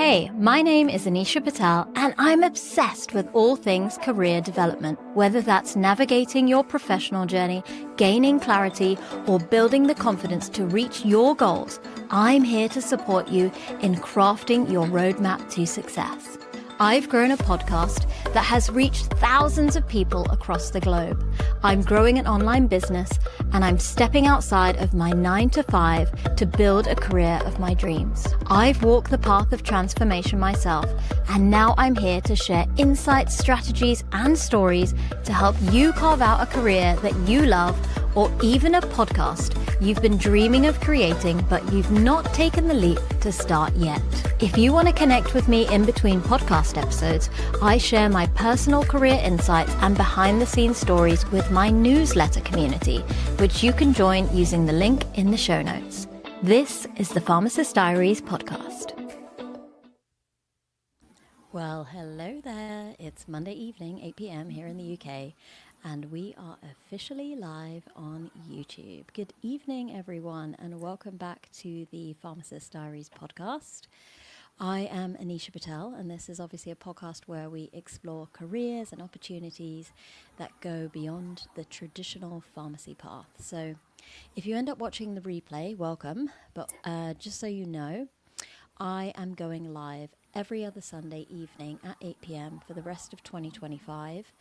Hey, my name is Anisha Patel, and I'm obsessed with all things career development. Whether that's navigating your professional journey, gaining clarity, or building the confidence to reach your goals, I'm here to support you in crafting your roadmap to success. I've grown a podcast that has reached thousands of people across the globe. I'm growing an online business, and I'm stepping outside of my 9-to-5 to build a career of my dreams. I've walked the path of transformation myself, and now I'm here to share insights, strategies, and stories to help you carve out a career that you love, or even a podcast you've been dreaming of creating, but you've not taken the leap to start yet. If you want to connect with me in between podcast episodes, I share my personal career insights and behind-the-scenes stories with my newsletter community, which you can join using the link in the show notes. This is the Pharmacist Diaries podcast. Well, hello there. It's Monday evening, 8 p.m. here in the UK, and we are officially live on YouTube. Good evening, everyone, and welcome back to the Pharmacist Diaries podcast. I am Anisha Patel, and this is obviously a podcast where we explore careers and opportunities that go beyond the traditional pharmacy path. So if you end up watching the replay, welcome. But just so you know, I am going live every other Sunday evening at 8 p.m. for the rest of 2025.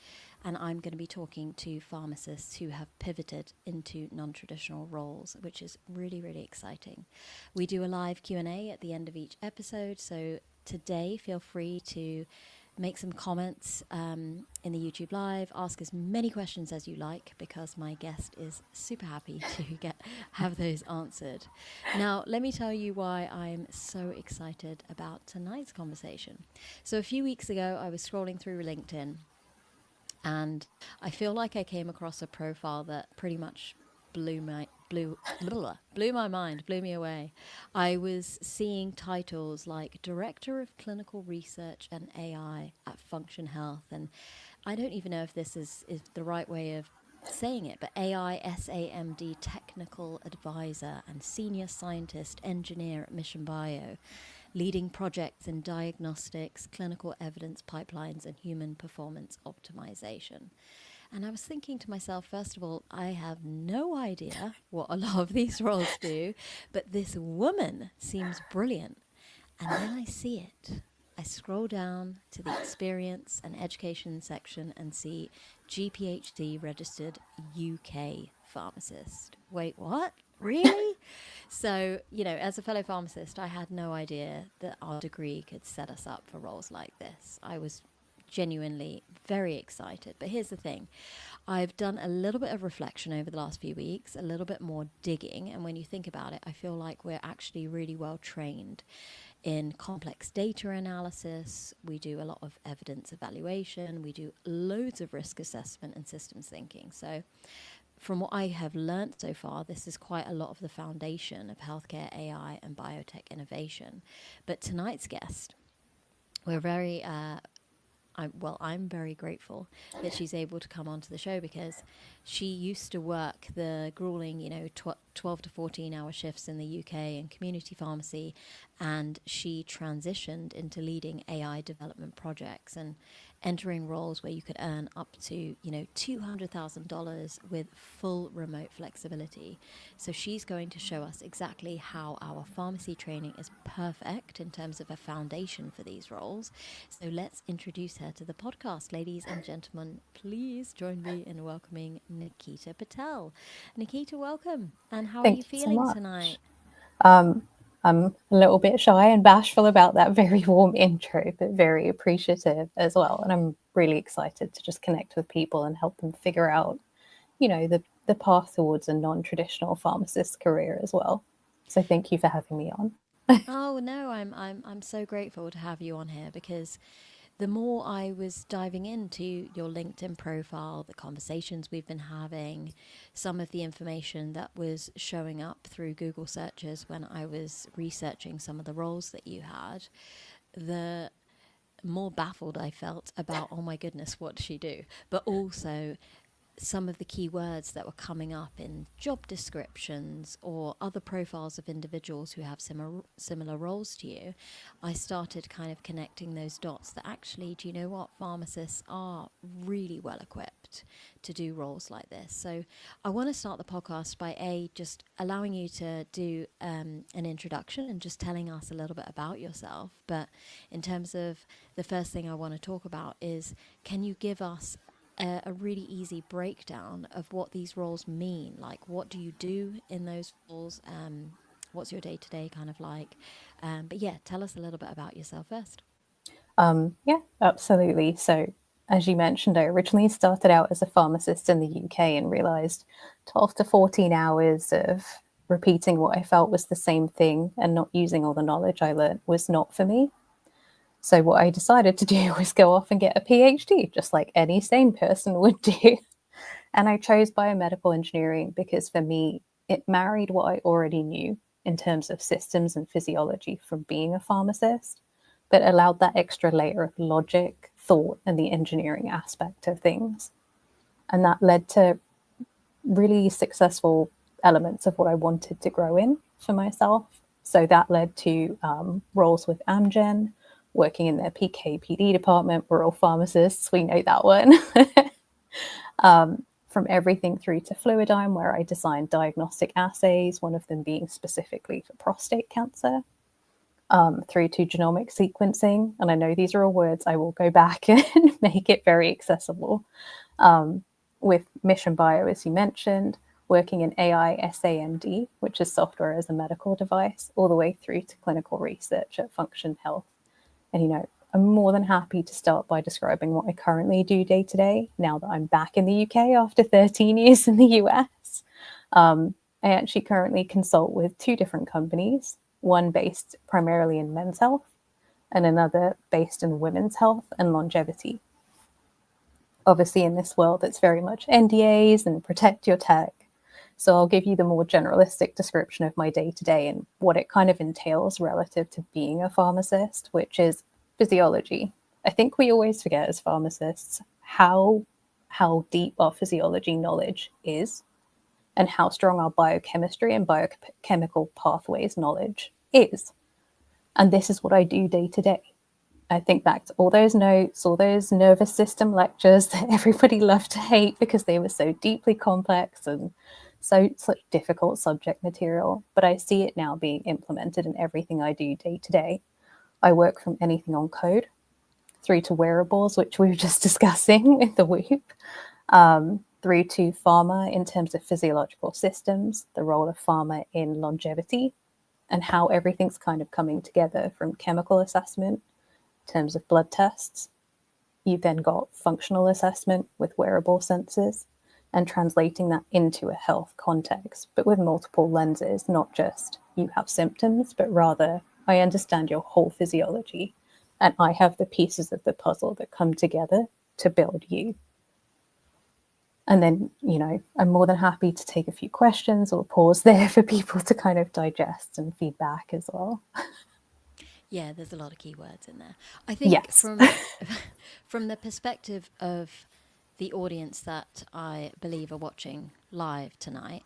And I'm going to be talking to pharmacists who have pivoted into non-traditional roles, which is really, really exciting. We do a live Q&A at the end of each episode. So today, feel free to make some comments in the YouTube live, ask as many questions as you like, because my guest is super happy to have those answered. Now, let me tell you why I'm so excited about tonight's conversation. So a few weeks ago, I was scrolling through LinkedIn, and I feel like I came across a profile that pretty much blew my mind, blew me away. I was seeing titles like Director of Clinical Research and AI at Function Health, and I don't even know if this is the right way of saying it, but AI SAMD Technical Advisor and Senior Scientist Engineer at Mission Bio, leading projects in diagnostics, clinical evidence pipelines, and human performance optimization. And I was thinking to myself, first of all, I have no idea what a lot of these roles do, but this woman seems brilliant. And then I see it. I scroll down to the experience and education section and see GPHC-registered UK Pharmacist. Wait, what? Really? So, as a fellow pharmacist, I had no idea that our degree could set us up for roles like this. I was genuinely very excited. But here's the thing. I've done a little bit of reflection over the last few weeks, a little bit more digging. And when you think about it, I feel like we're actually really well trained in complex data analysis. We do a lot of evidence evaluation. We do loads of risk assessment and systems thinking. So from what I have learned so far, this is quite a lot of the foundation of healthcare AI and biotech innovation. But tonight's guest, we're I'm very grateful that she's able to come onto the show, because she used to work the grueling, 12 to 14-hour shifts in the UK in community pharmacy, and she transitioned into leading AI development projects and entering roles where you could earn up to, $200,000 with full remote flexibility. So she's going to show us exactly how our pharmacy training is perfect in terms of a foundation for these roles. So let's introduce her to the podcast. Ladies and gentlemen, please join me in welcoming Nikita Patel. Nikita, welcome. And how are you feeling tonight? I'm a little bit shy and bashful about that very warm intro, but very appreciative as well. And I'm really excited to just connect with people and help them figure out, the path towards a non-traditional pharmacist career as well. So thank you for having me on. Oh no, I'm so grateful to have you on here, because the more I was diving into your LinkedIn profile, the conversations we've been having, some of the information that was showing up through Google searches when I was researching some of the roles that you had, the more baffled I felt about, oh my goodness, what does she do? But also some of the key words that were coming up in job descriptions or other profiles of individuals who have similar roles to you, I started kind of connecting those dots that actually, do you know what? Pharmacists are really well equipped to do roles like this. So I want to start the podcast by just allowing you to do an introduction and just telling us a little bit about yourself. But in terms of the first thing I want to talk about is, can you give us a really easy breakdown of what these roles mean? Like, what do you do in those roles? What's your day to day kind of like? But yeah, tell us a little bit about yourself first. Yeah, absolutely. So, as you mentioned, I originally started out as a pharmacist in the UK and realized 12 to 14 hours of repeating what I felt was the same thing and not using all the knowledge I learned was not for me. So, what I decided to do was go off and get a PhD, just like any sane person would do. And I chose biomedical engineering because for me, it married what I already knew in terms of systems and physiology from being a pharmacist, but allowed that extra layer of logic, thought, and the engineering aspect of things. And that led to really successful elements of what I wanted to grow in for myself. So that led to roles with Amgen, working in their PK/PD department. We're all pharmacists, we know that one. From everything through to Fluidigm, where I designed diagnostic assays, one of them being specifically for prostate cancer, through to genomic sequencing. And I know these are all words, I will go back and make it very accessible. With Mission Bio, as you mentioned, working in AI SAMD, which is software as a medical device, all the way through to clinical research at Function Health. And, I'm more than happy to start by describing what I currently do day to day now that I'm back in the UK after 13 years in the US. I actually currently consult with two different companies, one based primarily in men's health and another based in women's health and longevity. Obviously, in this world, it's very much NDAs and protect your tech. So I'll give you the more generalistic description of my day to day and what it kind of entails relative to being a pharmacist, which is physiology. I think we always forget as pharmacists how deep our physiology knowledge is and how strong our biochemistry and biochemical pathways knowledge is. And this is what I do day to day. I think back to all those notes, all those nervous system lectures that everybody loved to hate because they were so deeply complex and such difficult subject material. But I see it now being implemented in everything I do day to day. I work from anything on code through to wearables, which we were just discussing with the Whoop, through to pharma in terms of physiological systems, the role of pharma in longevity, and how everything's kind of coming together from chemical assessment in terms of blood tests. You've then got functional assessment with wearable sensors and translating that into a health context, but with multiple lenses, not just you have symptoms, but rather I understand your whole physiology and I have the pieces of the puzzle that come together to build you. And then, I'm more than happy to take a few questions or pause there for people to kind of digest and feedback as well. Yeah, there's a lot of keywords in there. I think Yes. from the perspective of the audience that I believe are watching live tonight,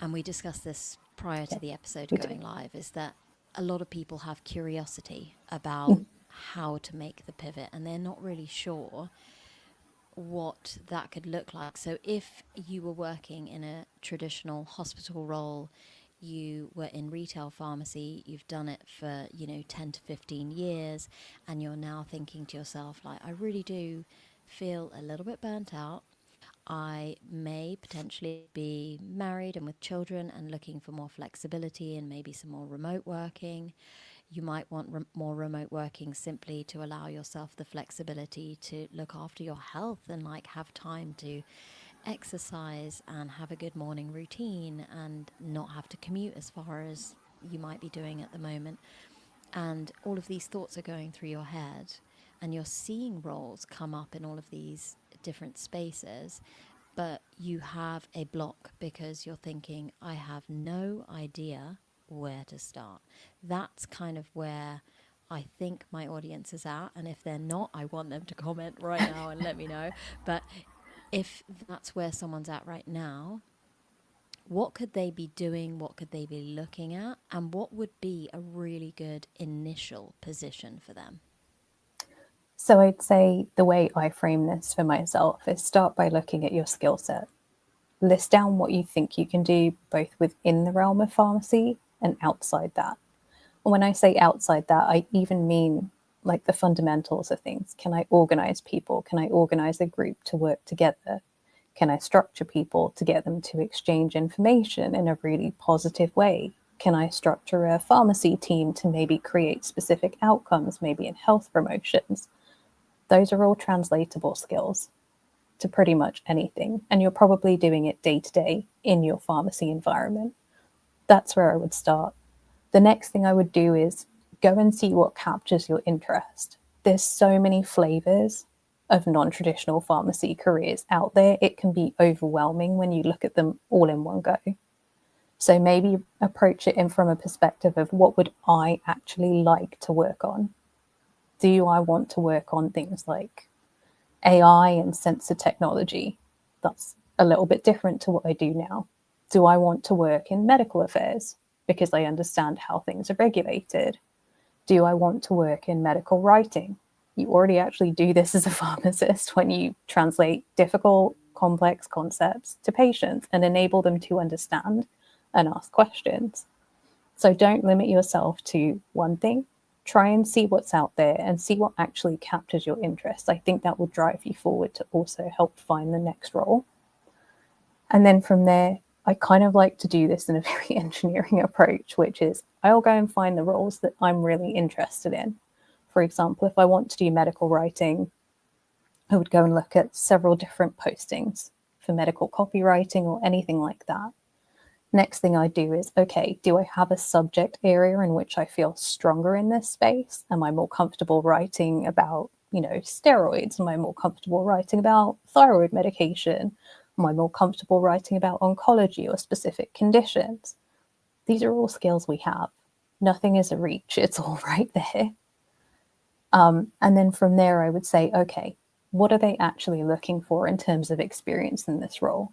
and we discussed this prior Yeah, to the episode we do. going live, is that a lot of people have curiosity about how to make the pivot and they're not really sure what that could look like. So if you were working in a traditional hospital role, you were in retail pharmacy, you've done it for, 10 to 15 years, and you're now thinking to yourself, like, I really do feel a little bit burnt out. I may potentially be married and with children and looking for more flexibility and maybe some more remote working. You might want more remote working simply to allow yourself the flexibility to look after your health and like have time to exercise and have a good morning routine and not have to commute as far as you might be doing at the moment. And all of these thoughts are going through your head, and you're seeing roles come up in all of these different spaces, but you have a block because you're thinking, I have no idea where to start. That's kind of where I think my audience is at. And if they're not, I want them to comment right now and let me know. But if that's where someone's at right now, what could they be doing? What could they be looking at? And what would be a really good initial position for them? So I'd say the way I frame this for myself is start by looking at your skill set. List down what you think you can do both within the realm of pharmacy and outside that. And when I say outside that, I even mean like the fundamentals of things. Can I organize people? Can I organize a group to work together? Can I structure people to get them to exchange information in a really positive way? Can I structure a pharmacy team to maybe create specific outcomes, maybe in health promotions? Those are all translatable skills to pretty much anything. And you're probably doing it day to day in your pharmacy environment. That's where I would start. The next thing I would do is go and see what captures your interest. There's so many flavors of non-traditional pharmacy careers out there. It can be overwhelming when you look at them all in one go. So maybe approach it in from a perspective of what would I actually like to work on? Do I want to work on things like AI and sensor technology? That's a little bit different to what I do now. Do I want to work in medical affairs because I understand how things are regulated? Do I want to work in medical writing? You already actually do this as a pharmacist when you translate difficult, complex concepts to patients and enable them to understand and ask questions. So don't limit yourself to one thing. Try and see what's out there and see what actually captures your interest. I think that will drive you forward to also help find the next role. And then from there, I kind of like to do this in a very engineering approach, which is I'll go and find the roles that I'm really interested in. For example, if I want to do medical writing, I would go and look at several different postings for medical copywriting or anything like that. Next thing I do is, okay, do I have a subject area in which I feel stronger in this space? Am I more comfortable writing about, steroids? Am I more comfortable writing about thyroid medication? Am I more comfortable writing about oncology or specific conditions? These are all skills we have. Nothing is a reach. It's all right there. And then from there, I would say, okay, what are they actually looking for in terms of experience in this role?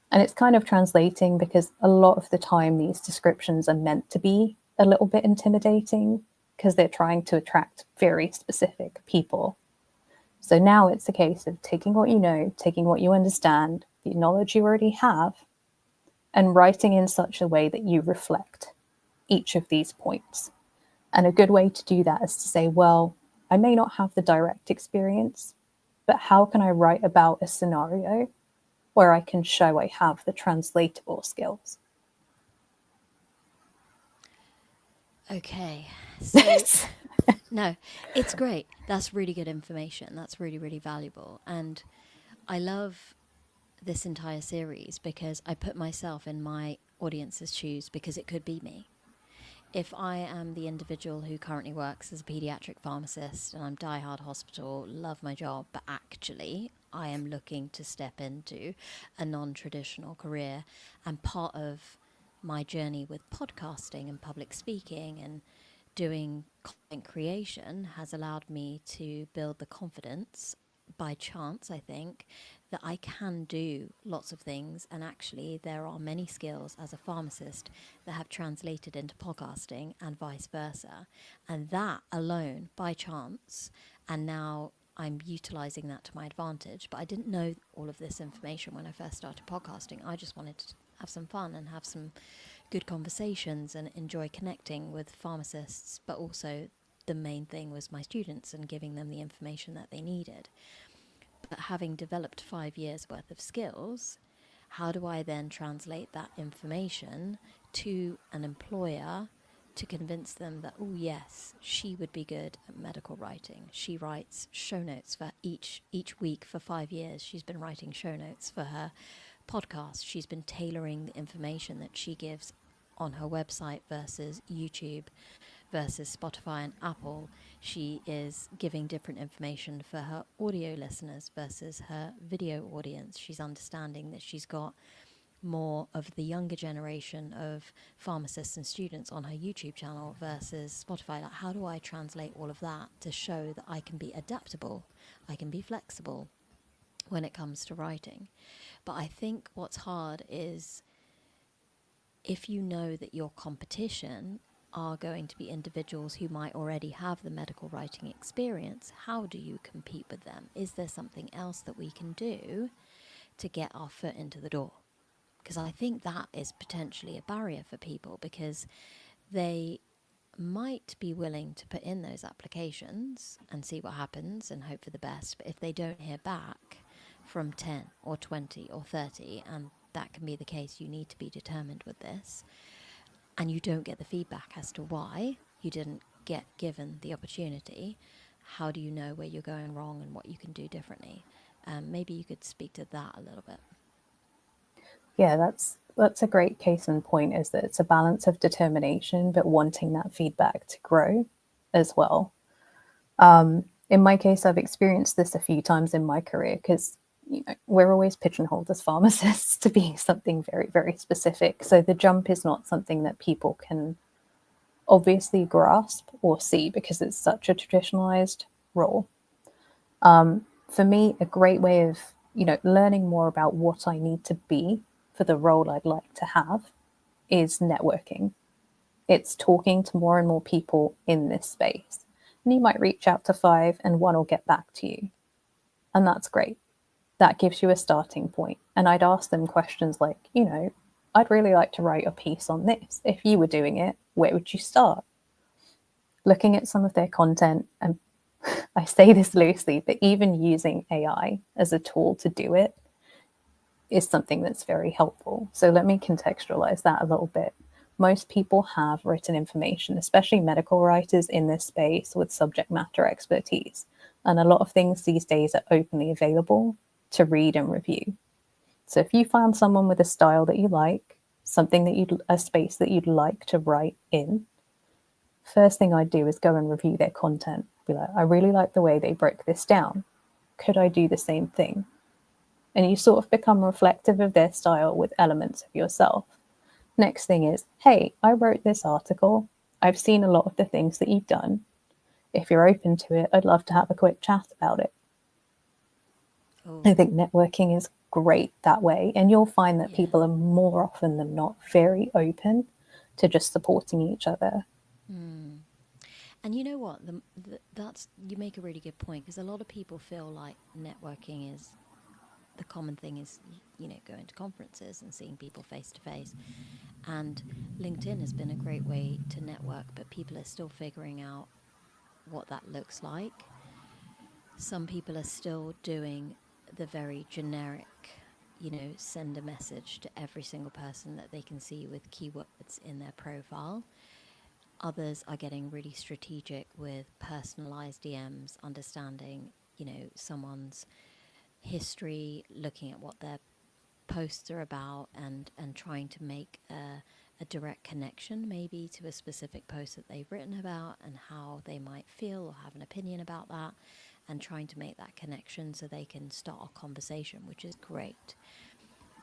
And it's kind of translating because a lot of the time these descriptions are meant to be a little bit intimidating because they're trying to attract very specific people. So now it's a case of taking what you know, taking what you understand, the knowledge you already have, and writing in such a way that you reflect each of these points. And a good way to do that is to say, well, I may not have the direct experience, but how can I write about a scenario where I can show I have the translatable skills? Okay, so no, it's great. That's really good information. That's really, really valuable. And I love this entire series because I put myself in my audience's shoes because it could be me. If I am the individual who currently works as a pediatric pharmacist and I'm die-hard hospital, love my job, but actually I am looking to step into a non-traditional career, and part of my journey with podcasting and public speaking and doing content creation has allowed me to build the confidence by chance, I think, that I can do lots of things. And actually, there are many skills as a pharmacist that have translated into podcasting and vice versa. And that alone, by chance, and now I'm utilizing that to my advantage. But I didn't know all of this information when I first started podcasting. I just wanted to have some fun and have some good conversations and enjoy connecting with pharmacists, but also the main thing was my students and giving them the information that they needed. But having developed 5 years worth of skills, how do I then translate that information to an employer to convince them that, oh yes, she would be good at medical writing. She writes show notes for each week for 5 years. She's been writing show notes for her podcast. She's been tailoring the information that she gives on her website versus YouTube versus Spotify and Apple. She is giving different information for her audio listeners versus her video audience. She's understanding that she's got more of the younger generation of pharmacists and students on her YouTube channel versus Spotify. Like, how do I translate all of that to show that I can be adaptable, I can be flexible, when it comes to writing. But I think what's hard is if you know that your competition are going to be individuals who might already have the medical writing experience, how do you compete with them? Is there something else that we can do to get our foot into the door? Because I think that is potentially a barrier for people, because they might be willing to put in those applications and see what happens and hope for the best. But if they don't hear back from 10 or 20 or 30, and that can be the case, you need to be determined with this, and you don't get the feedback as to why you didn't get given the opportunity, how do you know where you're going wrong and what you can do differently? Maybe you could speak to that a little bit. Yeah, that's a great case in point, is that it's a balance of determination but wanting that feedback to grow as well. In my case, I've experienced this a few times in my career, because we're always pigeonholed as pharmacists to being something very, very specific. So the jump is not something that people can obviously grasp or see, because it's such a traditionalized role. For me, a great way of learning more about what I need to be for the role I'd like to have is networking. It's talking to more and more people in this space. And you might reach out to 5 and 1 will get back to you. And that's great. That gives you a starting point. And I'd ask them questions like, I'd really like to write a piece on this. If you were doing it, where would you start? Looking at some of their content, and I say this loosely, but even using AI as a tool to do it is something that's very helpful. So let me contextualize that a little bit. Most people have written information, especially medical writers in this space with subject matter expertise. And a lot of things these days are openly available to read and review. So if you find someone with a style that you like, a space that you'd like to write in, first thing I'd do is go and review their content. Be like, I really like the way they broke this down. Could I do the same thing? And you sort of become reflective of their style with elements of yourself. Next thing is, hey, I wrote this article. I've seen a lot of the things that you've done. If you're open to it, I'd love to have a quick chat about it. Oh, I think networking is great that way. And you'll find that yeah. people are more often than not very open to just supporting each other. And you know what? That's, you make a really good point, because a lot of people feel like networking is the common thing is, going to conferences and seeing people face to face. And LinkedIn has been a great way to network, but people are still figuring out what that looks like. Some people are still doing the very generic, send a message to every single person that they can see with keywords in their profile. Others are getting really strategic with personalized DMs, understanding, someone's history, looking at what their posts are about, and trying to make a direct connection maybe to a specific post that they've written about and how they might feel or have an opinion about that, and trying to make that connection so they can start a conversation, which is great.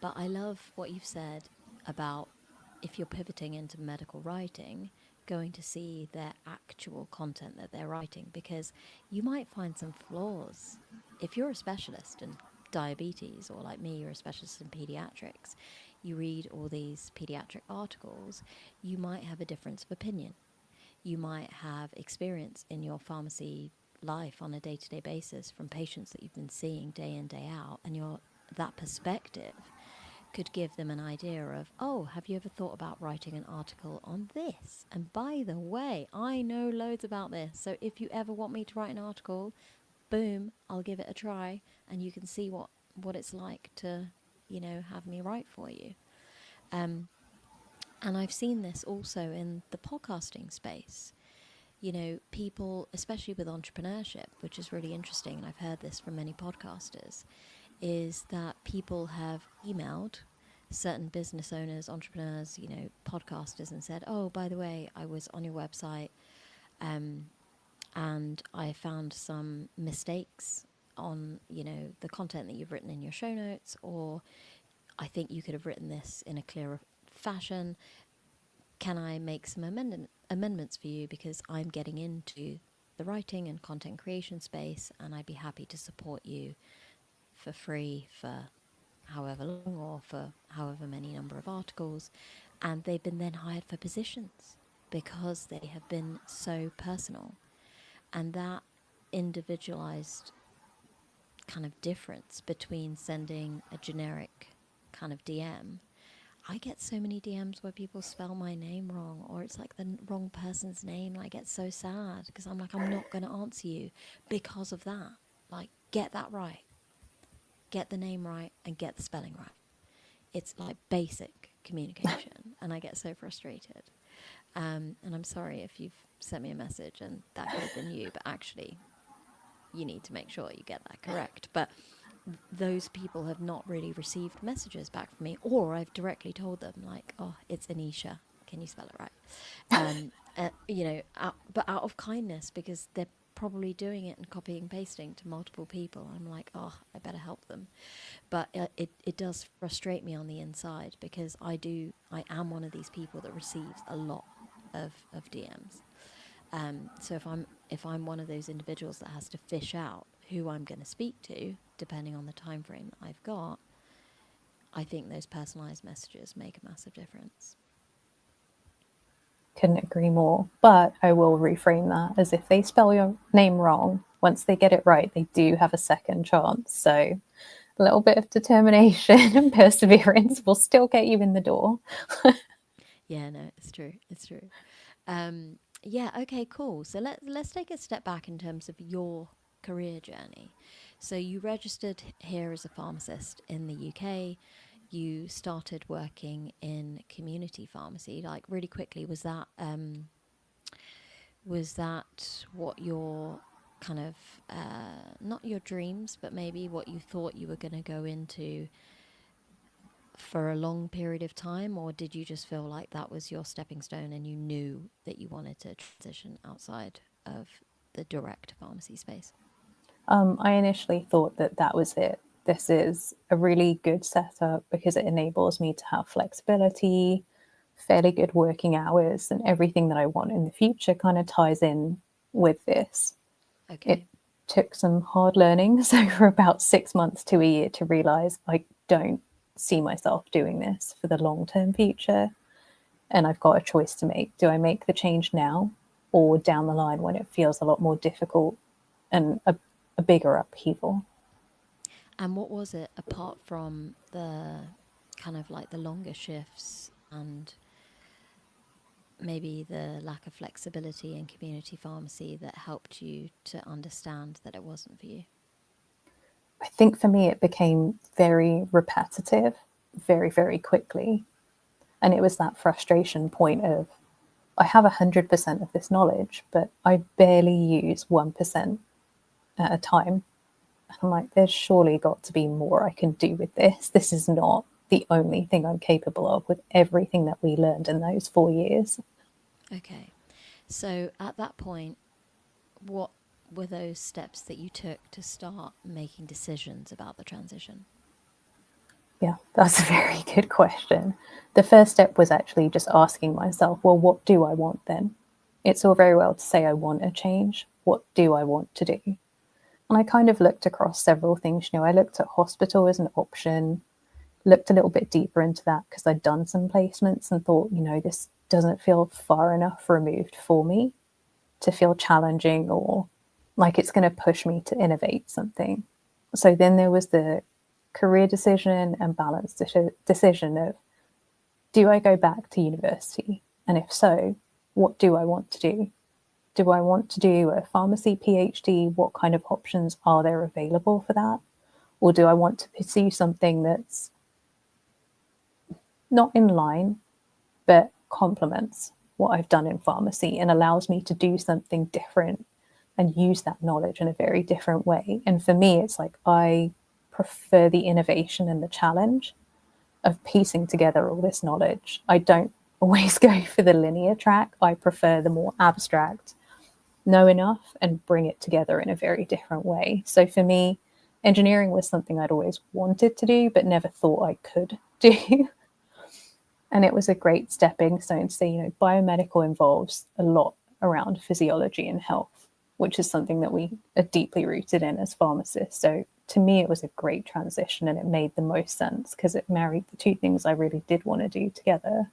But I love what you've said about, if you're pivoting into medical writing, going to see their actual content that they're writing, because you might find some flaws. If you're a specialist in diabetes, or like me, you're a specialist in pediatrics, you read all these pediatric articles, you might have a difference of opinion. You might have experience in your pharmacy life on a day-to-day basis from patients that you've been seeing day in, day out, and that perspective could give them an idea of, oh, have you ever thought about writing an article on this? And by the way, I know loads about this. So if you ever want me to write an article, boom, I'll give it a try, and you can see what it's like to, have me write for you. And I've seen this also in the podcasting space. People, especially with entrepreneurship, which is really interesting, and I've heard this from many podcasters, is that people have emailed certain business owners, entrepreneurs, podcasters, and said, oh, by the way, I was on your website, and I found some mistakes on, the content that you've written in your show notes, or I think you could have written this in a clearer fashion. Can I make some amendments for you, because I'm getting into the writing and content creation space, and I'd be happy to support you for free for however long or for however many number of articles, and they've been then hired for positions because they have been so personal. And that individualized kind of difference between sending a generic kind of DM. I get so many DMs where people spell my name wrong, or it's like the wrong person's name, and I get so sad because I'm like, I'm not going to answer you because of that. Like, get that right. Get the name right and get the spelling right. It's like basic communication, and I get so frustrated. And I'm sorry if you've sent me a message and that could have been you, but actually, you need to make sure you get that correct. But those people have not really received messages back from me, or I've directly told them, like, oh, it's Anisha. Can you spell it right? But out of kindness, because they're probably doing it and copying and pasting to multiple people. I'm like, oh, I better help them. But it does frustrate me on the inside because I am one of these people that receives a lot of DMs. So if I'm one of those individuals that has to fish out who I'm going to speak to, depending on the time frame that I've got, I think those personalized messages make a massive difference. Couldn't agree more. But I will reframe that as if they spell your name wrong, once they get it right, they do have a second chance. So a little bit of determination and perseverance will still get you in the door. Yeah, no, it's true. It's true. Yeah, okay, cool. So let's take a step back in terms of your career journey. So you registered here as a pharmacist in the UK. You started working in community pharmacy, like really quickly. Was that what your kind of not your dreams, but maybe what you thought you were going to go into for a long period of time, or did you just feel like that was your stepping stone and you knew that you wanted to transition outside of the direct pharmacy space? I initially thought that that was it. This is a really good setup because it enables me to have flexibility, fairly good working hours, and everything that I want in the future kind of ties in with this. It Okay. took some hard learning, so for about 6 months to a year to realize I don't see myself doing this for the long term future. And I've got a choice to make. Do I make the change now or down the line when it feels a lot more difficult and a bigger upheaval? And what was it apart from the kind of like the longer shifts and maybe the lack of flexibility in community pharmacy that helped you to understand that it wasn't for you? I think for me, it became very repetitive very, very quickly. And it was that frustration point of I have 100% of this knowledge, but I barely use 1% at a time. And I'm like, there's surely got to be more I can do with this. This is not the only thing I'm capable of with everything that we learned in those 4 years. Okay. So at that point, what were those steps that you took to start making decisions about the transition? Yeah, that's a very good question. The first step was actually just asking myself, well, what do I want then? It's all very well to say I want a change. What do I want to do? And I kind of looked across several things. I looked at hospital as an option, looked a little bit deeper into that because I'd done some placements and thought, this doesn't feel far enough removed for me to feel challenging or like it's going to push me to innovate something. So then there was the career decision and balance decision of, do I go back to university? And if so, what do I want to do? Do I want to do a pharmacy PhD? What kind of options are there available for that? Or do I want to pursue something that's not in line, but complements what I've done in pharmacy and allows me to do something different and use that knowledge in a very different way? And for me, it's like I prefer the innovation and the challenge of piecing together all this knowledge. I don't always go for the linear track. I prefer the more abstract, know enough and bring it together in a very different way. So for me, engineering was something I'd always wanted to do, but never thought I could do. And it was a great stepping stone to say, biomedical involves a lot around physiology and health, which is something that we are deeply rooted in as pharmacists. So to me, it was a great transition and it made the most sense because it married the two things I really did want to do together.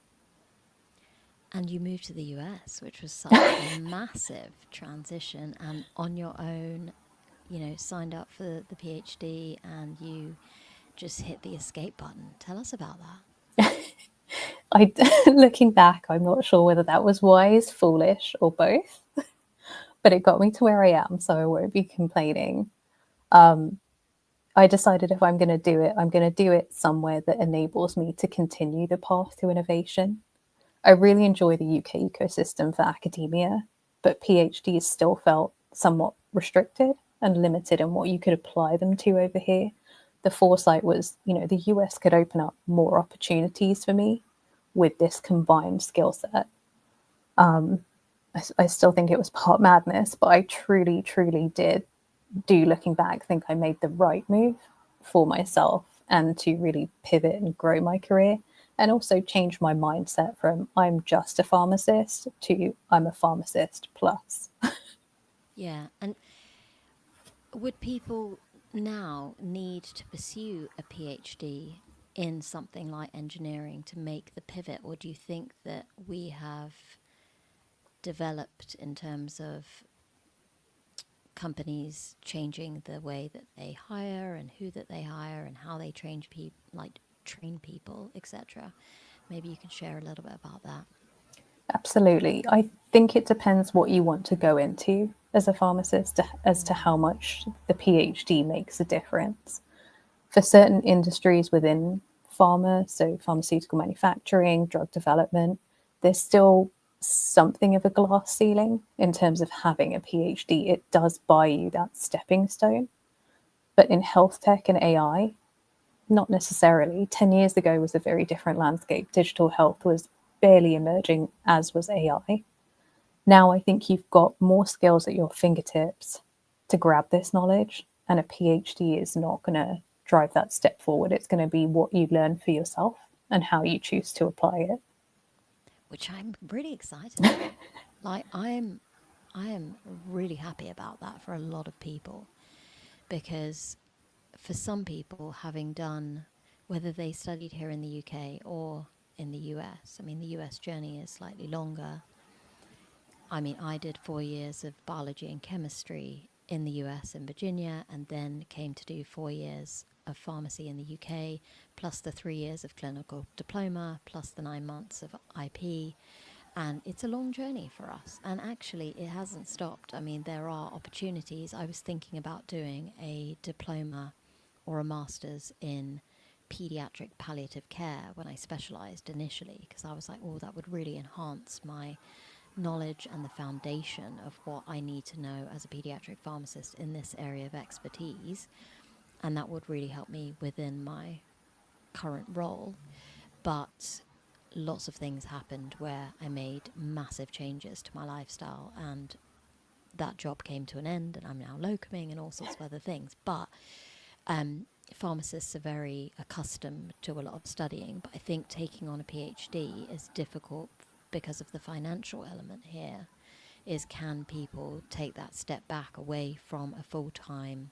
And you moved to the US, which was such a massive transition, and on your own, signed up for the PhD and you just hit the escape button. Tell us about that. I, looking back, I'm not sure whether that was wise, foolish, or both, but it got me to where I am, so I won't be complaining. I decided if I'm going to do it, I'm going to do it somewhere that enables me to continue the path to innovation. I really enjoy the UK ecosystem for academia, but PhDs still felt somewhat restricted and limited in what you could apply them to over here. The foresight was, the US could open up more opportunities for me with this combined skill set. I still think it was part madness, but I truly, truly looking back, think I made the right move for myself and to really pivot and grow my career and also change my mindset from I'm just a pharmacist to I'm a pharmacist plus. Yeah. And would people now need to pursue a PhD in something like engineering to make the pivot, or do you think that we have developed in terms of companies changing the way that they hire and who that they hire and how they train people, etc.? Maybe you can share a little bit about that. Absolutely. I think it depends what you want to go into as a pharmacist as to how much the PhD makes a difference. For certain industries within pharma, so pharmaceutical manufacturing, drug development, there's still something of a glass ceiling in terms of having a PhD. It does buy you that stepping stone. But in health tech and AI, not necessarily. 10 years ago was a very different landscape. Digital health was barely emerging, as was AI. Now I think you've got more skills at your fingertips to grab this knowledge, and a PhD is not going to drive that step forward. It's going to be what you learn for yourself and how you choose to apply it. Which I'm really excited about. Like I am really happy about that for a lot of people, because for some people, having done, whether they studied here in the UK or in the US, I mean, the US journey is slightly longer. I mean, I did 4 years of biology and chemistry in the US in Virginia, and then came to do 4 years of pharmacy in the UK, plus the 3 years of clinical diploma, plus the 9 months of IP. And it's a long journey for us. And actually, it hasn't stopped. I mean, there are opportunities. I was thinking about doing a diploma or a master's in pediatric palliative care when I specialized initially, because I was like, oh, that would really enhance my knowledge and the foundation of what I need to know as a pediatric pharmacist in this area of expertise. And that would really help me within my current role. But lots of things happened where I made massive changes to my lifestyle, and that job came to an end, and I'm now locuming and all sorts of other things. But pharmacists are very accustomed to a lot of studying, but I think taking on a PhD is difficult because of the financial element here. Is, can people take that step back away from a full-time,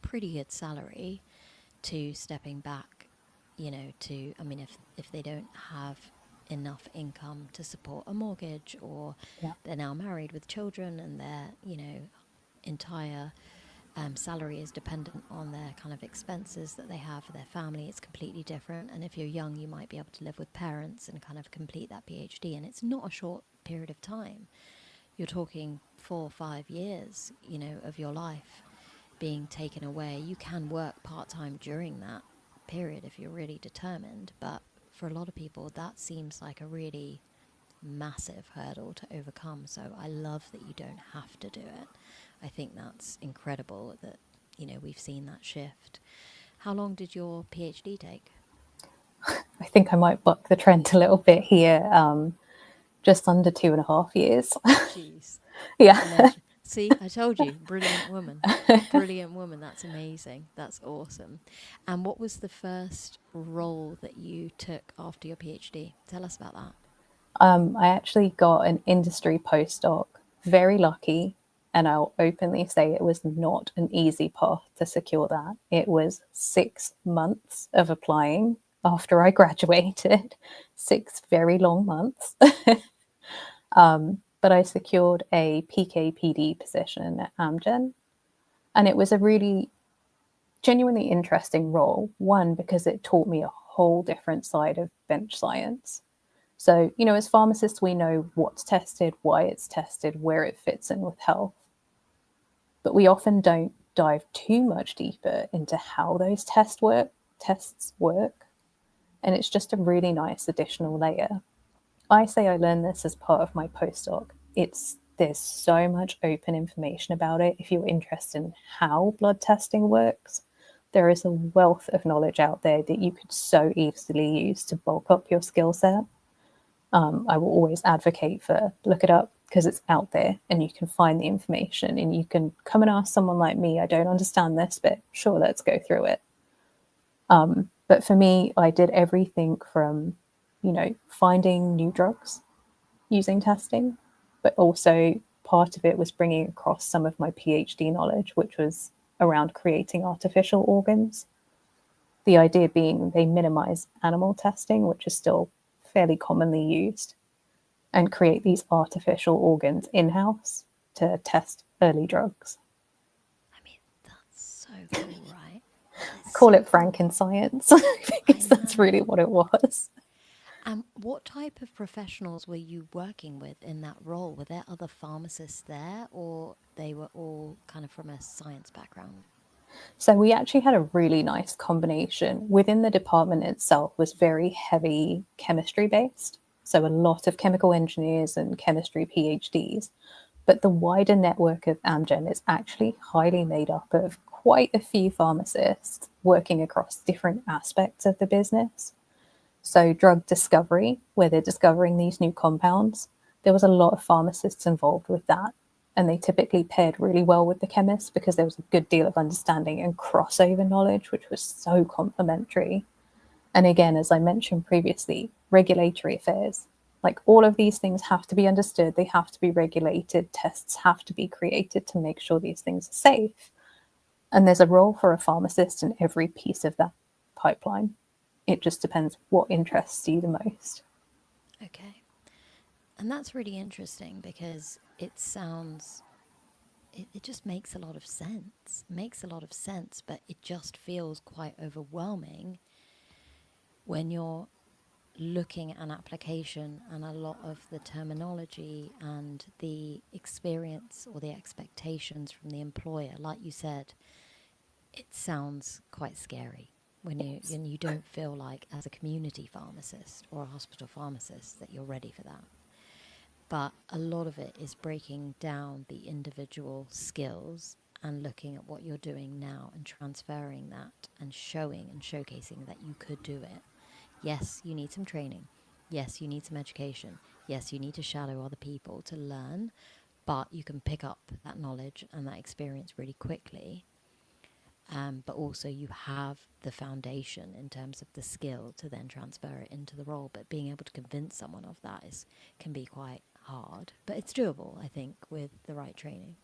pretty good salary, to stepping back, to, I mean, if they don't have enough income to support a mortgage, or Yeah. they're now married with children and their, entire salary is dependent on their kind of expenses that they have for their family. It's completely different. And if you're young, you might be able to live with parents and kind of complete that PhD. And it's not a short period of time. You're talking 4 or 5 years, of your life being taken away. You can work part-time during that period if you're really determined, but for a lot of people that seems like a really massive hurdle to overcome. So I love that you don't have to do it. I think that's incredible that, we've seen that shift. How long did your PhD take? I think I might buck the trend a little bit here. Just under 2.5 years. Jeez. Yeah. Legend. See, I told you, brilliant woman. Brilliant woman. That's amazing. That's awesome. And what was the first role that you took after your PhD? Tell us about that. I actually got an industry postdoc. Very lucky. And I'll openly say it was not an easy path to secure that. It was 6 months of applying after I graduated, 6 very long months. But I secured a PKPD position at Amgen. And it was a really genuinely interesting role. One, because it taught me a whole different side of bench science. So, as pharmacists, we know what's tested, why it's tested, where it fits in with health. But we often don't dive too much deeper into how those tests work. And it's just a really nice additional layer. I say I learned this as part of my postdoc. There's so much open information about it. If you're interested in how blood testing works, there is a wealth of knowledge out there that you could so easily use to bulk up your skill set. I will always advocate for look it up because it's out there and you can find the information and you can come and ask someone like me, I don't understand this, but sure, let's go through it. But for me, I did everything from, finding new drugs using testing, but also part of it was bringing across some of my PhD knowledge, which was around creating artificial organs. The idea being they minimize animal testing, which is still fairly commonly used, and create these artificial organs in-house to test early drugs. I mean, that's so cool, right? I It's call so it cool. Franken-science I because that's really know. what it was. And what type of professionals were you working with in that role? Were there other pharmacists there, or they were all kind of from a science background? So we actually had a really nice combination. Within the department itself was very heavy chemistry based. So a lot of chemical engineers and chemistry PhDs. But the wider network of Amgen is actually highly made up of quite a few pharmacists working across different aspects of the business. So drug discovery, where they're discovering these new compounds, there was a lot of pharmacists involved with that. And they typically paired really well with the chemists because there was a good deal of understanding and crossover knowledge, which was so complementary. And again, as I mentioned previously, regulatory affairs. Like all of these things have to be understood, they have to be regulated, tests have to be created to make sure these things are safe. And there's a role for a pharmacist in every piece of that pipeline. It just depends what interests you the most. Okay. And that's really interesting because it just makes a lot of sense. It makes a lot of sense, but it just feels quite overwhelming when you're looking at an application and a lot of the terminology and the experience or the expectations from the employer. Like you said, it sounds quite scary when you don't feel like, as a community pharmacist or a hospital pharmacist, that you're ready for that. But a lot of it is breaking down the individual skills and looking at what you're doing now and transferring that and showing and showcasing that you could do it. Yes, you need some training. Yes, you need some education. Yes, you need to shadow other people to learn, but you can pick up that knowledge and that experience really quickly. But also you have the foundation in terms of the skill to then transfer it into the role. But being able to convince someone of that can be quite hard. But it's doable, I think, with the right training.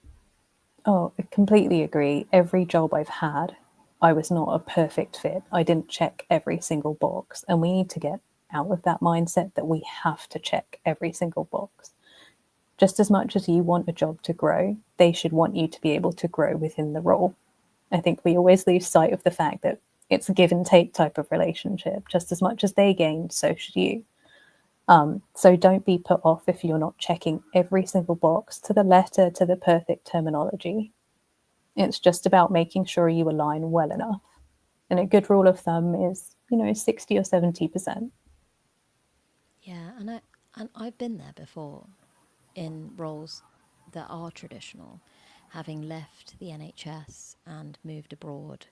Oh, I completely agree. Every job I've had, I was not a perfect fit. I didn't check every single box. And we need to get out of that mindset that we have to check every single box. Just as much as you want a job to grow, they should want you to be able to grow within the role. I think we always lose sight of the fact that it's a give and take type of relationship. Just as much as they gain, so should you. So don't be put off if you're not checking every single box to the letter, to the perfect terminology. It's just about making sure you align well enough. And a good rule of thumb is, 60 or 70%. Yeah, and I've been there before in roles that are traditional, having left the NHS and moved abroad,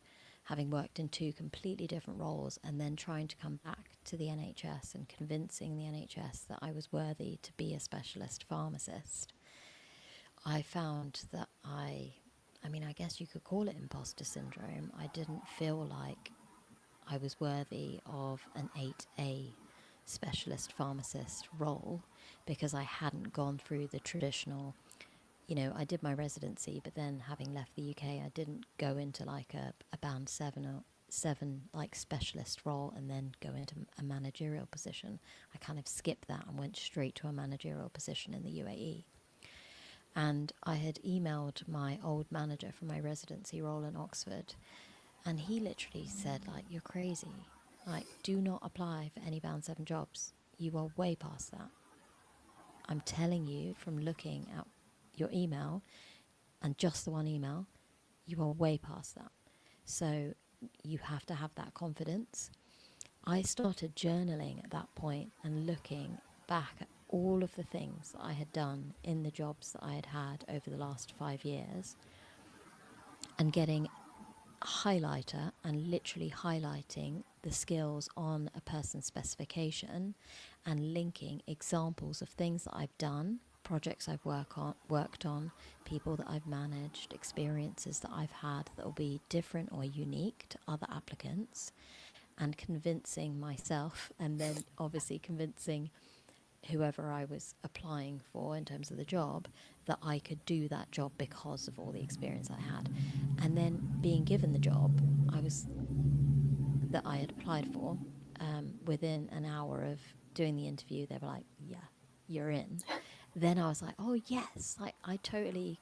having worked in two completely different roles, and then trying to come back to the NHS and convincing the NHS that I was worthy to be a specialist pharmacist. I found that I mean, I guess you could call it imposter syndrome. I didn't feel like I was worthy of an 8A specialist pharmacist role because I hadn't gone through the traditional I did my residency, but then having left the UK, I didn't go into like a band seven or seven like specialist role and then go into a managerial position. I kind of skipped that and went straight to a managerial position in the UAE. And I had emailed my old manager from my residency role in Oxford, and he literally said, like, you're crazy. Like, do not apply for any band seven jobs. You are way past that. I'm telling you from looking at your email, and just the one email, you are way past that. So you have to have that confidence. I started journaling at that point and looking back at all of the things that I had done in the jobs that I had had over the last 5 years, and getting a highlighter and literally highlighting the skills on a person's specification and linking examples of things that I've done, projects I've worked on, people that I've managed, experiences that I've had that will be different or unique to other applicants, and convincing myself, and then obviously convincing whoever I was applying for in terms of the job, that I could do that job because of all the experience I had. And then being given the job I was that I had applied for, within an hour of doing the interview, they were like, "Yeah, you're in." Then I was like, "Oh yes, like I totally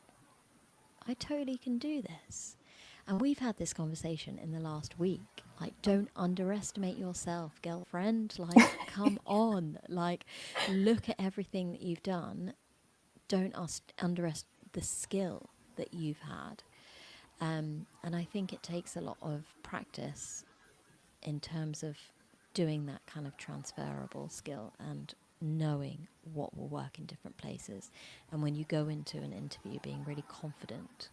can do this." And we've had this conversation in the last week. Like, don't underestimate yourself, girlfriend. Like, come on. Like, look at everything that you've done. Don't underestimate the skill that you've had. And I think it takes a lot of practice in terms of doing that kind of transferable skill and knowing what will work in different places. And when you go into an interview being really confident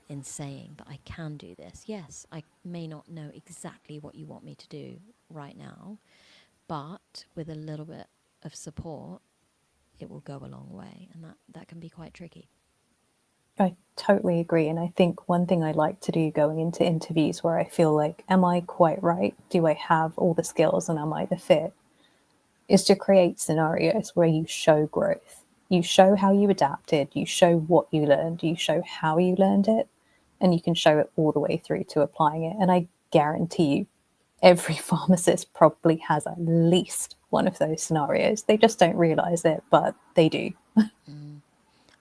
in saying that I can do this. Yes, I may not know exactly what you want me to do right now, but with a little bit of support, it will go a long way, and that can be quite tricky. I totally agree. And I think one thing I like to do going into interviews where I feel like, am I quite right? Do I have all the skills and am I the fit? Is to create scenarios where you show growth. You show how you adapted, you show what you learned, you show how you learned it, and you can show it all the way through to applying it. And I guarantee you, every pharmacist probably has at least one of those scenarios. They just don't realize it, but they do. Mm.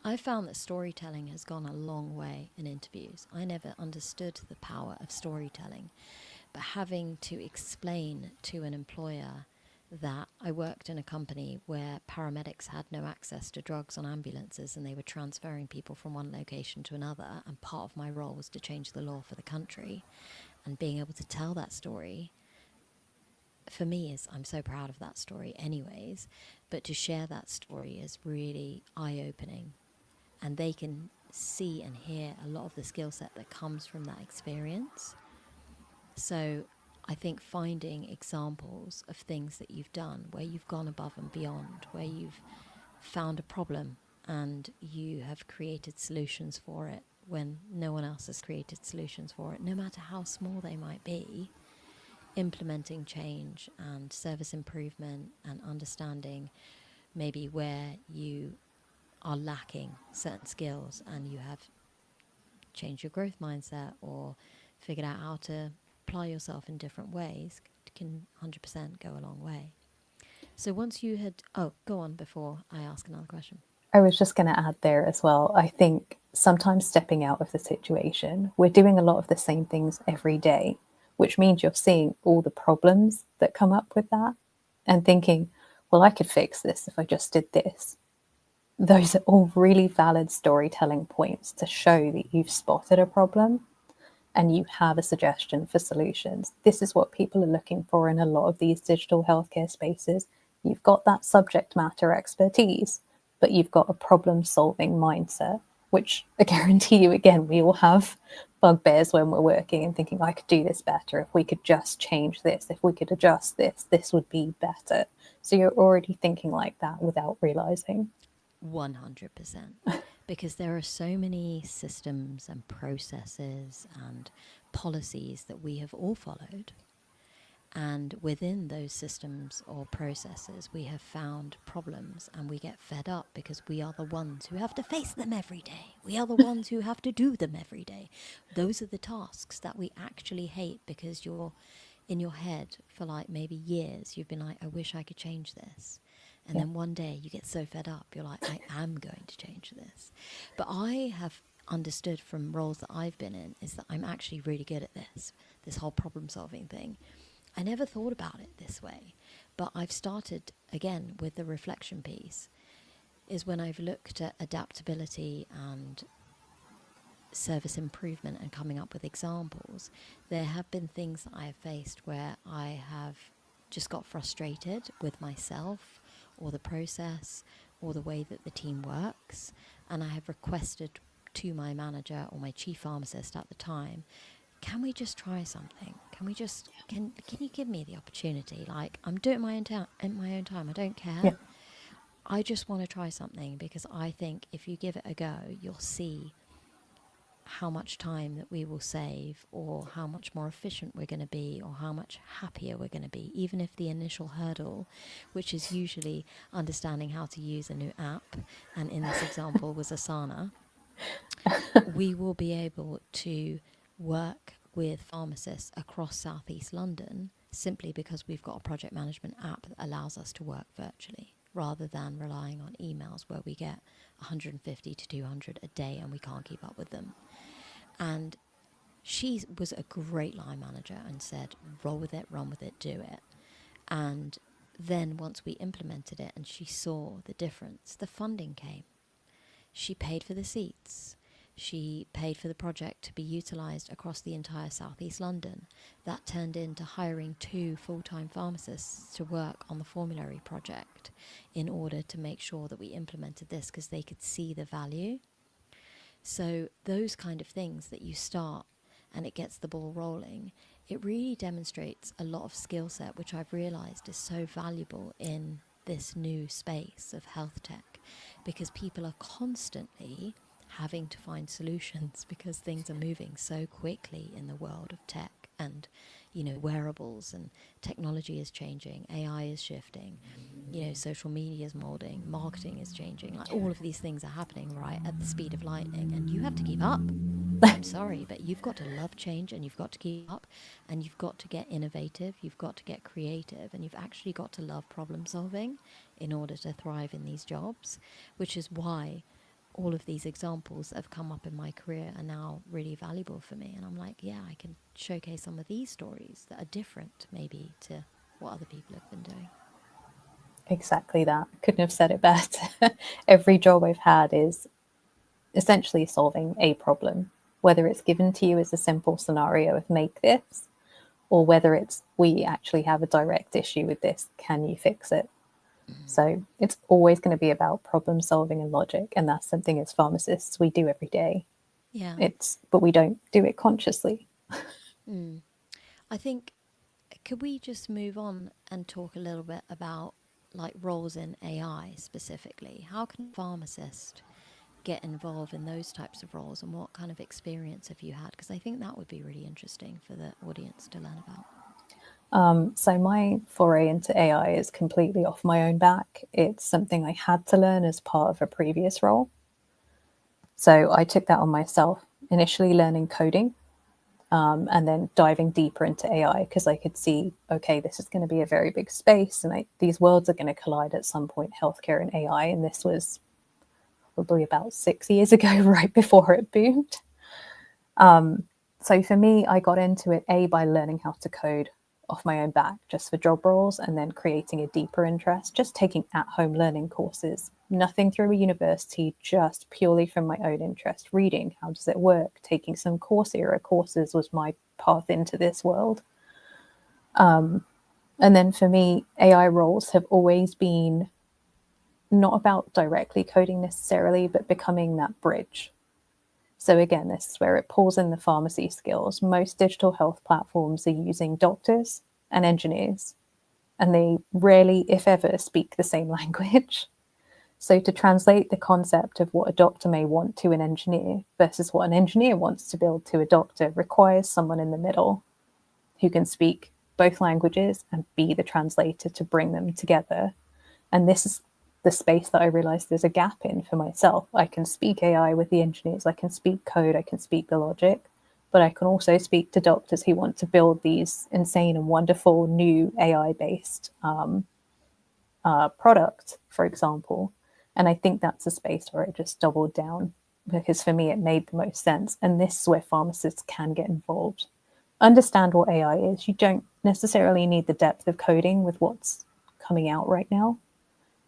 I've found that storytelling has gone a long way in interviews. I never understood the power of storytelling, but having to explain to an employer that I worked in a company where paramedics had no access to drugs on ambulances and they were transferring people from one location to another, and part of my role was to change the law for the country, and being able to tell that story for me is, I'm so proud of that story anyways, but to share that story is really eye-opening, and they can see and hear a lot of the skill set that comes from that experience. So I think finding examples of things that you've done where you've gone above and beyond, where you've found a problem and you have created solutions for it when no one else has created solutions for it, no matter how small they might be, implementing change and service improvement and understanding maybe where you are lacking certain skills and you have changed your growth mindset or figured out how to apply yourself in different ways can 100% go a long way. So once you had, oh, go on before I ask another question. I was just going to add there as well. I think sometimes stepping out of the situation, we're doing a lot of the same things every day, which means you're seeing all the problems that come up with that and thinking, well, I could fix this if I just did this. Those are all really valid storytelling points to show that you've spotted a problem and you have a suggestion for solutions. This is what people are looking for in a lot of these digital healthcare spaces. You've got that subject matter expertise, but you've got a problem solving mindset, which I guarantee you, again, we all have bugbears when we're working and thinking, I could do this better. If we could just change this, if we could adjust this, this would be better. So you're already thinking like that without realizing. 100%. Because there are so many systems and processes and policies that we have all followed. And within those systems or processes, we have found problems and we get fed up because we are the ones who have to face them every day. We are the ones who have to do them every day. Those are the tasks that we actually hate because you're in your head for like maybe years. You've been like, I wish I could change this. And Yeah. then one day you get so fed up, you're like, I am going to change this. But I have understood from roles that I've been in is that I'm actually really good at this whole problem solving thing. I never thought about it this way, but I've started again with the reflection piece is when I've looked at adaptability and service improvement and coming up with examples. There have been things that I have faced where I have just got frustrated with myself or the process or the way that the team works, and I have requested to my manager or my chief pharmacist at the time, can we just try something? Can we just can you give me the opportunity? Like, I'm doing my in my own time. I don't Yeah. care. I just want to try something because I think if you give it a go, you'll see how much time that we will save, or how much more efficient we're going to be, or how much happier we're going to be, even if the initial hurdle, which is usually understanding how to use a new app, and in this example was Asana, we will be able to work with pharmacists across Southeast London simply because we've got a project management app that allows us to work virtually rather than relying on emails where we get 150 to 200 a day and we can't keep up with them. And she was a great line manager and said, roll with it, run with it, do it. And then once we implemented it and she saw the difference, the funding came. She paid for the seats. She paid for the project to be utilised across the entire Southeast London. That turned into hiring 2 full-time pharmacists to work on the formulary project in order to make sure that we implemented this because they could see the value. So those kind of things that you start and it gets the ball rolling, it really demonstrates a lot of skill set, which I've realised is so valuable in this new space of health tech, because people are constantly having to find solutions because things are moving so quickly in the world of tech and, you know, wearables, and technology is changing, AI is shifting, you know, social media is molding, marketing is changing, like all of these things are happening right at the speed of lightning, and you have to keep up. I'm sorry, but you've got to love change and you've got to keep up and you've got to get innovative, you've got to get creative, and you've actually got to love problem solving in order to thrive in these jobs, which is why all of these examples that have come up in my career are now really valuable for me. And I'm like, yeah, I can showcase some of these stories that are different maybe to what other people have been doing. Exactly that. Couldn't have said it better. Every job I've had is essentially solving a problem, whether it's given to you as a simple scenario of make this, or whether it's we actually have a direct issue with this, can you fix it? So it's always going to be about problem solving and logic, and that's something as pharmacists we do every day. Yeah. But we don't do it consciously. I think, could we just move on and talk a little bit about like roles in AI specifically? How can a pharmacist get involved in those types of roles, and what kind of experience have you had? Because I think that would be really interesting for the audience to learn about. So my foray into AI is completely off my own back. It's something I had to learn as part of a previous role. So I took that on myself, initially learning coding, and then diving deeper into AI because I could see, okay, this is going to be a very big space, and these worlds are going to collide at some point, healthcare and AI. And this was probably about 6 years ago, right before it boomed. So for me, I got into it by learning how to code off my own back just for job roles, and then creating a deeper interest, just taking at-home learning courses, nothing through a university, just purely from my own interest, reading how does it work, taking some Coursera courses was my path into this world. And then for me, AI roles have always been not about directly coding necessarily, but becoming that bridge. So again, this is where it pulls in the pharmacy skills. Most digital health platforms are using doctors and engineers, and they rarely, if ever, speak the same language. So to translate the concept of what a doctor may want to an engineer versus what an engineer wants to build to a doctor requires someone in the middle who can speak both languages and be the translator to bring them together. And this is the space that I realized there's a gap in for myself. I can speak AI with the engineers, I can speak code, I can speak the logic, but I can also speak to doctors who want to build these insane and wonderful new AI-based products, for example. And I think that's a space where I just doubled down because for me it made the most sense. And this is where pharmacists can get involved. Understand what AI is. You don't necessarily need the depth of coding with what's coming out right now,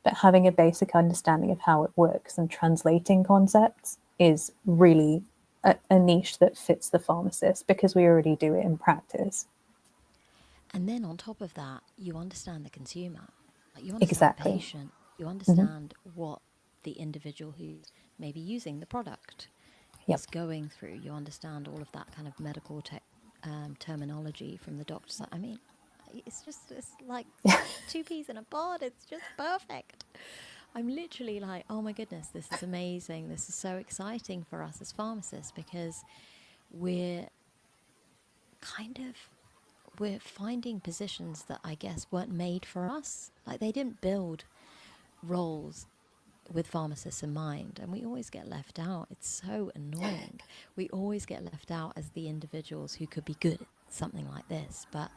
but having a basic understanding of how it works and translating concepts is really a niche that fits the pharmacist because we already do it in practice. And then on top of that, you understand the consumer. Like, you understand the Exactly. patient. You Mm-hmm. understand what the individual who's maybe using the product Yep. is going through. You understand all of that kind of medical tech terminology from the doctor's side. I mean, it's like two peas in a pod. It's just perfect. I'm literally like, oh my goodness, this is amazing. This is so exciting for us as pharmacists because we're kind of we're finding positions that I guess weren't made for us. Like, they didn't build roles with pharmacists in mind, and we always get left out. It's so annoying. We always get left out as the individuals who could be good at something like this. But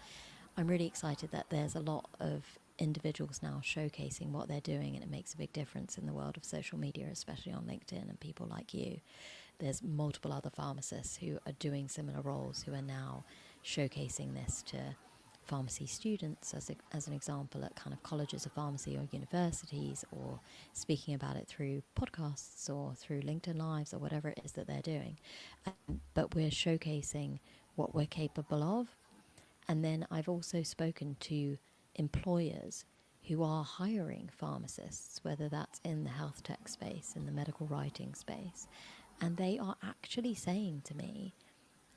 I'm really excited that there's a lot of individuals now showcasing what they're doing, and it makes a big difference in the world of social media, especially on LinkedIn and people like you. There's multiple other pharmacists who are doing similar roles who are now showcasing this to pharmacy students, as an example, at kind of colleges of pharmacy or universities, or speaking about it through podcasts or through LinkedIn Lives or whatever it is that they're doing. But we're showcasing what we're capable of. And then I've also spoken to employers who are hiring pharmacists, whether that's in the health tech space, in the medical writing space. And they are actually saying to me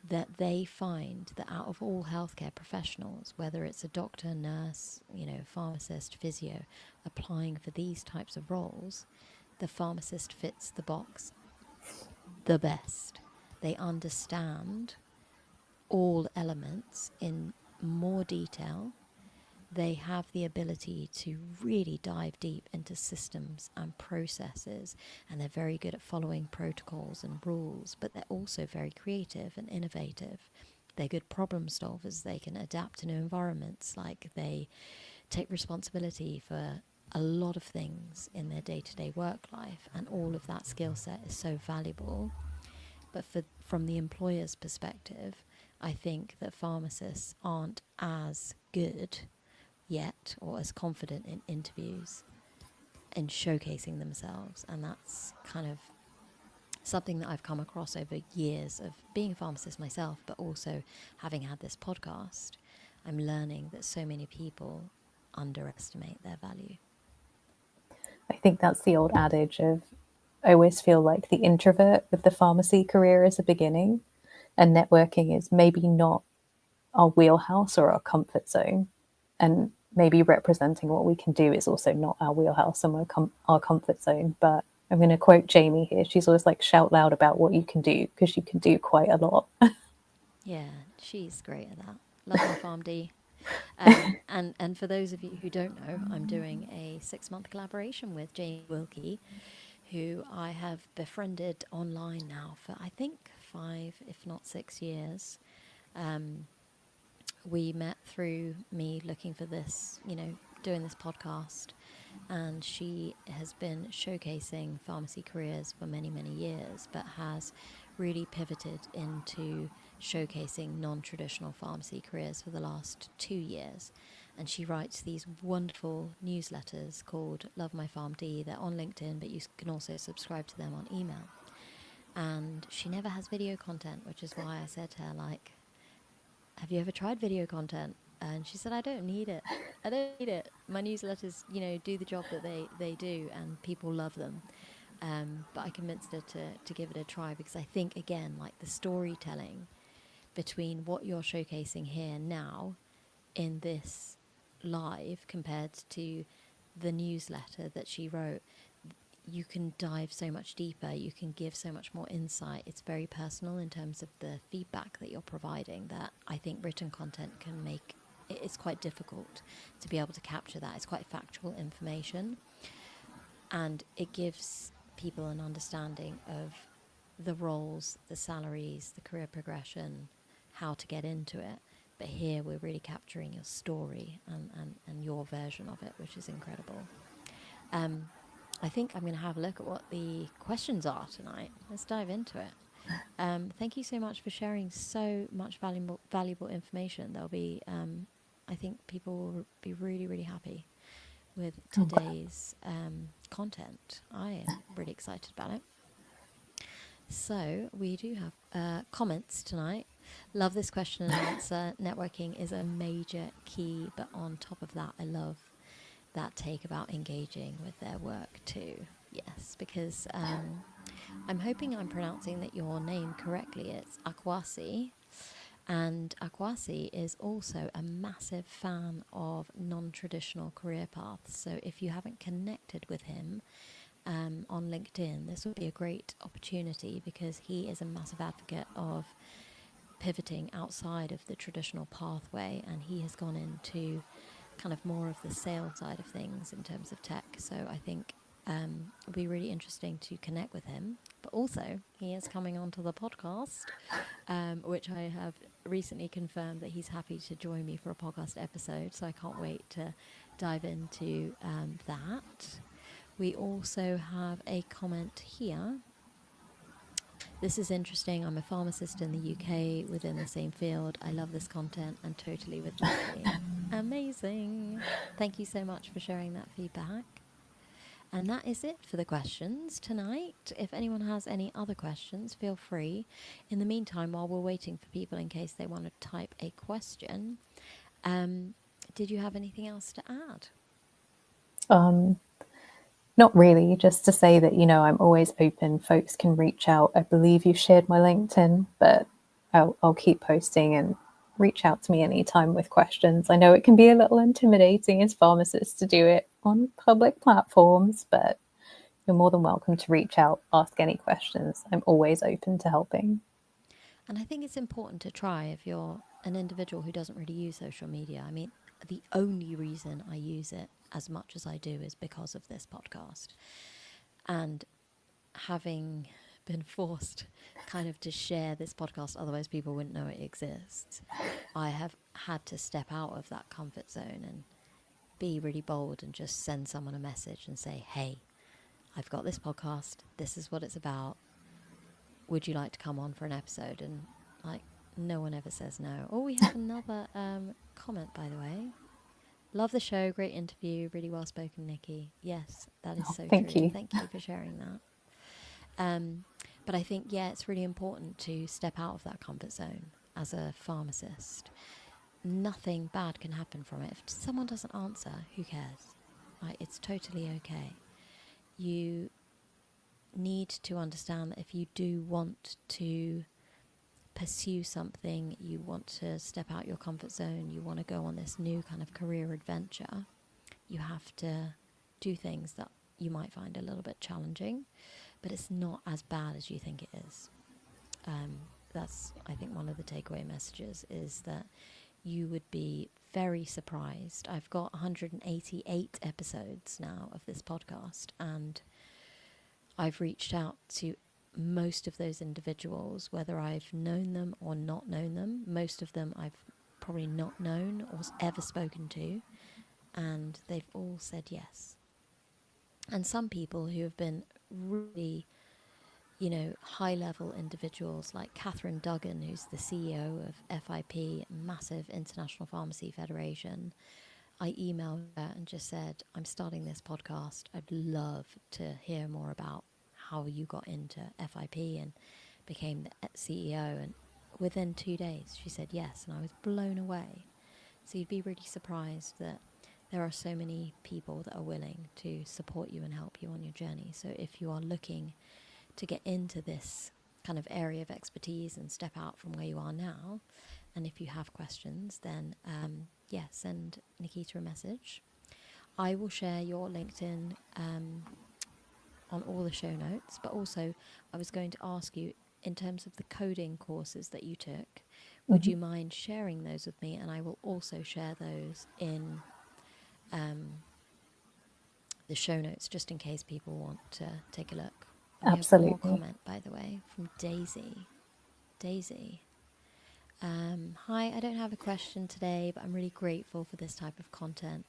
that they find that out of all healthcare professionals, whether it's a doctor, nurse, pharmacist, physio, applying for these types of roles, the pharmacist fits the box the best. They understand all elements in more detail. They have the ability to really dive deep into systems and processes, and they're very good at following protocols and rules, but they're also very creative and innovative. They're good problem solvers. They can adapt to new environments. Like, they take responsibility for a lot of things in their day-to-day work life, and all of that skill set is so valuable. But from the employer's perspective, I think that pharmacists aren't as good yet, or as confident in interviews and showcasing themselves. And that's kind of something that I've come across over years of being a pharmacist myself, but also having had this podcast. I'm learning that so many people underestimate their value. I think that's the old adage of, I always feel like the introvert of the pharmacy career is a beginning, and networking is maybe not our wheelhouse or our comfort zone. And maybe representing what we can do is also not our wheelhouse and our comfort zone. But I'm going to quote Jamie here. She's always like, shout loud about what you can do because you can do quite a lot. Yeah, she's great at that. Love my PharmD. And for those of you who don't know, I'm doing a 6-month collaboration with Jamie Wilkie, who I have befriended online now for, I think, 5, if not 6 years. We met through me looking for this, doing this podcast, and she has been showcasing pharmacy careers for many, many years, but has really pivoted into showcasing non-traditional pharmacy careers for the last 2 years. And she writes these wonderful newsletters called Love My PharmD. They're on LinkedIn, but you can also subscribe to them on email. And she never has video content, which is why I said to her, like, have you ever tried video content? And she said, I don't need it. I don't need it. My newsletters, do the job that they do, and people love them. But I convinced her to give it a try, because I think, again, like, the storytelling between what you're showcasing here now in this live compared to the newsletter that she wrote, you can dive so much deeper, you can give so much more insight. It's very personal in terms of the feedback that you're providing, that I think written content can make it's quite difficult to be able to capture that. It's quite factual information, and it gives people an understanding of the roles, the salaries, the career progression, how to get into it. But here we're really capturing your story and your version of it, which is incredible. I think I'm going to have a look at what the questions are tonight. Let's dive into it. Thank you so much for sharing so much valuable information. There'll be, I think people will be really, really happy with Okay. today's content. I am really excited about it. So we do have comments tonight. Love this question and answer. Networking is a major key, but on top of that, I love that take about engaging with their work too. Yes, because I'm hoping I'm pronouncing that your name correctly. It's Akwasi. And Akwasi is also a massive fan of non-traditional career paths. So if you haven't connected with him on LinkedIn, this would be a great opportunity because he is a massive advocate of pivoting outside of the traditional pathway, and he has gone into kind of more of the sales side of things in terms of tech. So I think it'll be really interesting to connect with him. But also, he is coming onto the podcast, which I have recently confirmed that he's happy to join me for a podcast episode. So I can't wait to dive into that. We also have a comment here. This is interesting. I'm a pharmacist in the UK within the same field. I love this content and totally with Nikki. Amazing. Thank you so much for sharing that feedback. And that is it for the questions tonight. If anyone has any other questions, feel free. In the meantime, while we're waiting for people in case they want to type a question, did you have anything else to add? Not really, just to say that, I'm always open. Folks can reach out. I believe you shared my LinkedIn, but I'll keep posting and reach out to me anytime with questions. I know it can be a little intimidating as pharmacists to do it on public platforms, but you're more than welcome to reach out, ask any questions. I'm always open to helping. And I think it's important to try if you're an individual who doesn't really use social media. I mean, the only reason I use it as much as I do is because of this podcast. And having been forced kind of to share this podcast, otherwise people wouldn't know it exists, I have had to step out of that comfort zone and be really bold and just send someone a message and say, hey, I've got this podcast. This is what it's about. Would you like to come on for an episode? And like, no one ever says no. Oh, we have another comment, by the way. Love the show. Great interview. Really well spoken, Nikki. Yes, that is Oh, so thank true. you. Thank you for sharing that. But I think, yeah, it's really important to step out of that comfort zone as a pharmacist. Nothing bad can happen from it. If someone doesn't answer, who cares? Like, it's totally okay. You need to understand that if you do want to pursue something, you want to step out your comfort zone, you want to go on this new kind of career adventure, you have to do things that you might find a little bit challenging, but it's not as bad as you think it is. That's, I think, one of the takeaway messages is that you would be very surprised. I've got 188 episodes now of this podcast, and I've reached out to most of those individuals, whether I've known them or not known them. Most of them I've probably not known or ever spoken to, and they've all said yes. And some people who have been really, high level individuals like Catherine Duggan, who's the CEO of FIP, massive international pharmacy federation. I emailed her and just said, I'm starting this podcast. I'd love to hear more about how you got into FIP and became the CEO. And within 2 days, she said yes. And I was blown away. So you'd be really surprised that there are so many people that are willing to support you and help you on your journey. So if you are looking to get into this kind of area of expertise and step out from where you are now, and if you have questions, then send Nikita a message. I will share your LinkedIn on all the show notes, but also I was going to ask you, in terms of the coding courses that you took, would you mind sharing those with me? And I will also share those in the show notes, just in case people want to take a look. And we have one more Absolutely. comment, by the way, from Daisy. Daisy. Hi, I don't have a question today, but I'm really grateful for this type of content.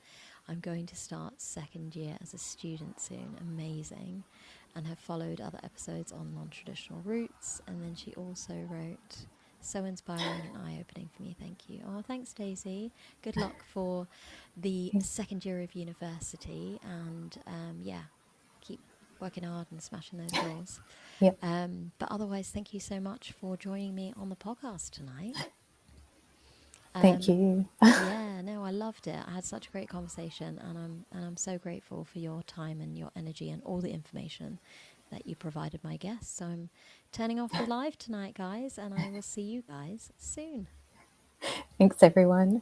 I'm going to start second year as a student soon. Amazing. And have followed other episodes on non-traditional routes. And then she also wrote, so inspiring and eye-opening for me. Thank you. Oh, thanks, Daisy. Good luck for the second year of university. And yeah, keep working hard and smashing those doors. Yep. But otherwise, thank you so much for joining me on the podcast tonight. Thank you. Yeah, no, I loved it. I had such a great conversation, and I'm so grateful for your time and your energy and all the information that you provided my guests. So I'm turning off the live tonight, guys, and I will see you guys soon. Thanks, everyone.